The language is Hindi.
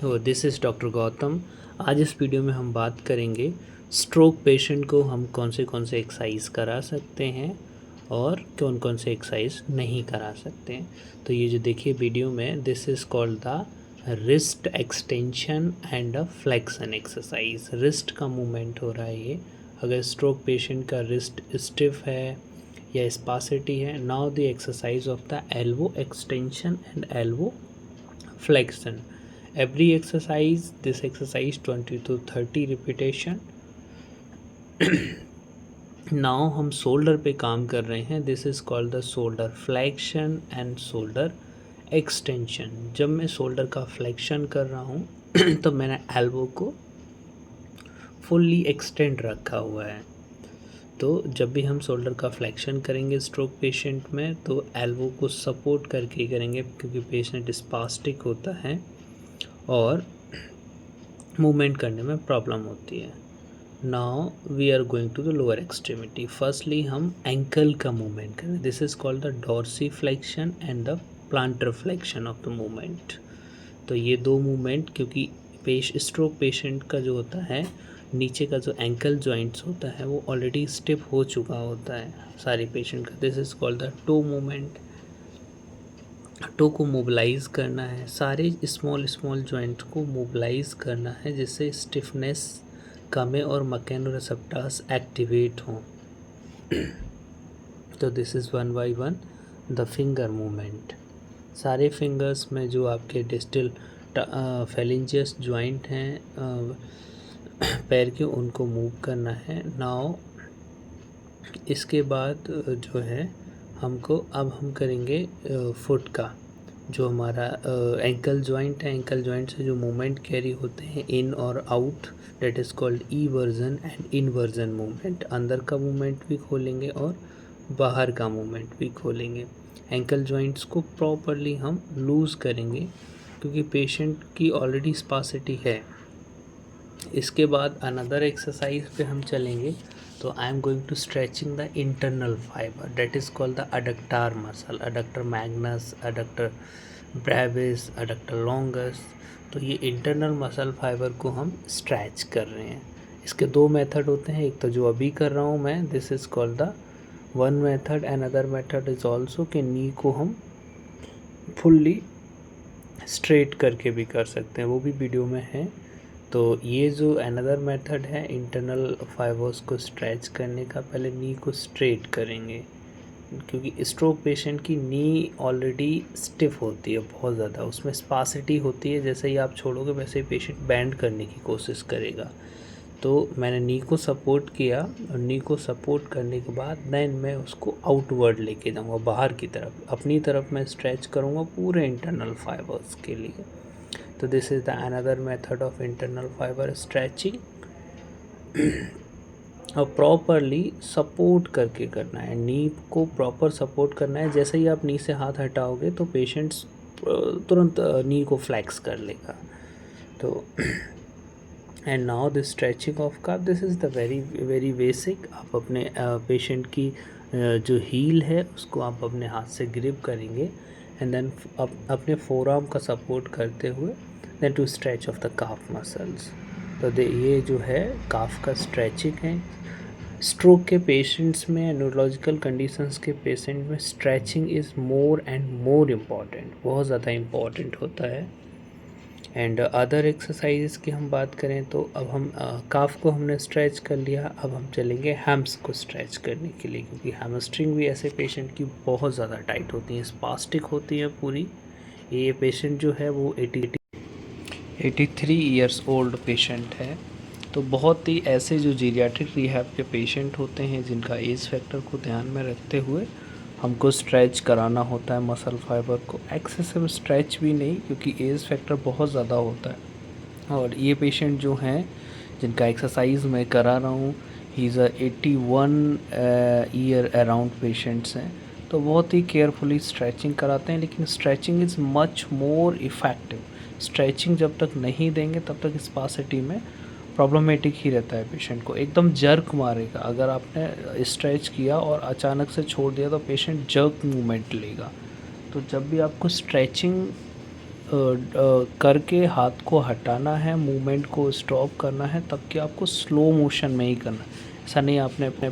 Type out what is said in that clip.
This is doctor Gautam. आज इस वीडियो में हम बात करेंगे स्ट्रोक पेशेंट को हम कौन से एक्सरसाइज करा सकते हैं और कौन कौन से एक्सरसाइज नहीं करा सकते हैं। तो ये जो देखिए वीडियो में, this is called the wrist extension and a flexion exercise. Wrist का मूवमेंट हो रहा है ये। अगर स्ट्रोक पेशेंट का रिस्ट स्टिफ है या स्पासिटी है, now the exercise of the elbow extension and elbow flexion. Every exercise, this exercise 20 to 30 repetition. Now हम शोल्डर पे काम कर रहे हैं। This is called the shoulder flexion and shoulder extension. जब मैं शोल्डर का फ्लेक्शन कर रहा हूँ तो मैंने एल्बो को फुल्ली एक्सटेंड रखा हुआ है। तो जब भी हम शोल्डर का फ्लेक्शन करेंगे स्ट्रोक पेशेंट में, तो एल्बो को सपोर्ट करके करेंगे, क्योंकि पेशेंट स्पास्टिक होता है और मूवमेंट करने में प्रॉब्लम होती है। Now we are going to the lower extremity. Firstly हम एंकल का मूवमेंट करें। This is called the dorsi flexion and the plantar flexion of the movement. तो ये दो मूवमेंट, क्योंकि स्ट्रोक पेशेंट का जो होता है, नीचे का जो एंकल जॉइंट्स होता है वो ऑलरेडी स्टिफ हो चुका होता है सारे पेशेंट का। This is called the toe movement. Toe को मोबिलाइज करना है, सारे स्मॉल स्मॉल जॉइंट को मोबिलाइज करना है, जिससे स्टिफनेस कमे और मैकेनोरेसेप्टर्स एक्टिवेट हों। तो this is one by one the finger movement. सारे फिंगर्स में जो आपके डिस्टल फेलिंजियस जॉइंट हैं पैर के, उनको मूव करना है। नाउ इसके बाद जो है हमको, अब हम करेंगे फुट का। जो हमारा एंकल जॉइंट है, एंकल जॉइंट से जो मूवमेंट कैरी होते हैं इन और out, that is called eversion and inversion movement. अंदर का मूवमेंट भी खोलेंगे और बाहर का मूवमेंट भी खोलेंगे। एंकल जॉइंट्स को प्रॉपरली हम लूज़ करेंगे, क्योंकि पेशेंट की ऑलरेडी स्पासिटी है। इसके बाद अनदर एक्सरसाइज पे हम चलेंगे। तो I am going to stretching the internal fibre, that is called the adductor muscle, adductor magnus, adductor brevis, adductor longus. तो ये इंटरनल मसल फाइबर को हम स्ट्रेच कर रहे हैं। इसके दो मेथड होते हैं। एक तो जो अभी कर रहा हूँ मैं, this is called the one method, and other method is also कि नी को हम फुल्ली स्ट्रेट करके भी कर सकते हैं, वो भी वीडियो में है। तो ये जो अनदर मेथड है इंटरनल फाइबर्स को स्ट्रेच करने का, पहले नी को स्ट्रेट करेंगे, क्योंकि स्ट्रोक पेशेंट की नी ऑलरेडी स्टिफ होती है बहुत ज़्यादा, उसमें स्पासिटी होती है। जैसे ही आप छोड़ोगे वैसे ही पेशेंट बैंड करने की कोशिश करेगा। तो मैंने नी को सपोर्ट किया, और नी को सपोर्ट करने के बाद देन मैं उसको आउटवर्ड लेके जाऊँगा, बाहर की तरफ, अपनी तरफ मैं स्ट्रेच करूँगा पूरे इंटरनल फाइबर्स के लिए। तो this is the another method of internal fibre stretching. और प्रॉपरली सपोर्ट करके करना है, नी को प्रॉपर सपोर्ट करना है। जैसे ही आप नी से हाथ हटाओगे तो पेशेंट्स तुरंत नी को फ्लैक्स कर लेगा। तो and now this stretching of calf, this is the very very basic. आप अपने पेशेंट की जो हील है उसको आप अपने हाथ से ग्रिप करेंगे, एंड देन अपने फोरआर्म का सपोर्ट करते हुए then to stretch of the calf muscles. तो ये जो है काफ का स्ट्रेचिंग है। स्ट्रोक के पेशेंट्स में, न्यूरोलॉजिकल कंडीशंस के पेशेंट में stretching is more and more important, बहुत ज़्यादा इम्पॉर्टेंट होता है। एंड अदर एक्सरसाइजेस की हम बात करें तो अब हम काफ को हमने स्ट्रेच कर लिया, अब हम चलेंगे हैम्स को स्ट्रेच करने के लिए, क्योंकि हैमस्ट्रिंग भी ऐसे पेशेंट की बहुत ज़्यादा टाइट होती हैं, स्पास्टिक होती हैं पूरी। ये पेशेंट जो है वो 83 ईयर्स ओल्ड पेशेंट है। तो बहुत ही ऐसे जो जीरियाट्रिक रिहैब के पेशेंट होते हैं, जिनका एज फैक्टर को ध्यान में रखते हुए हमको स्ट्रेच कराना होता है मसल फाइबर को। एक्सेसिव स्ट्रेच भी नहीं, क्योंकि एज फैक्टर बहुत ज़्यादा होता है। और ये पेशेंट जो हैं जिनका एक्सरसाइज मैं करा रहा हूँ, he is 81 year around patients हैं। तो बहुत ही केयरफुली स्ट्रेचिंग कराते हैं, लेकिन stretching is much more effective. Stretching जब तक नहीं देंगे तब तक स्पासिटी में प्रॉब्लमेटिक ही रहता है पेशेंट को, एकदम जर्क मारेगा। अगर आपने स्ट्रेच किया और अचानक से छोड़ दिया तो पेशेंट जर्क मूवमेंट लेगा। तो जब भी आपको स्ट्रेचिंग करके हाथ को हटाना है, मूवमेंट को स्टॉप करना है, तब कि आपको स्लो मोशन में ही करना है। ऐसा नहीं आपने अपने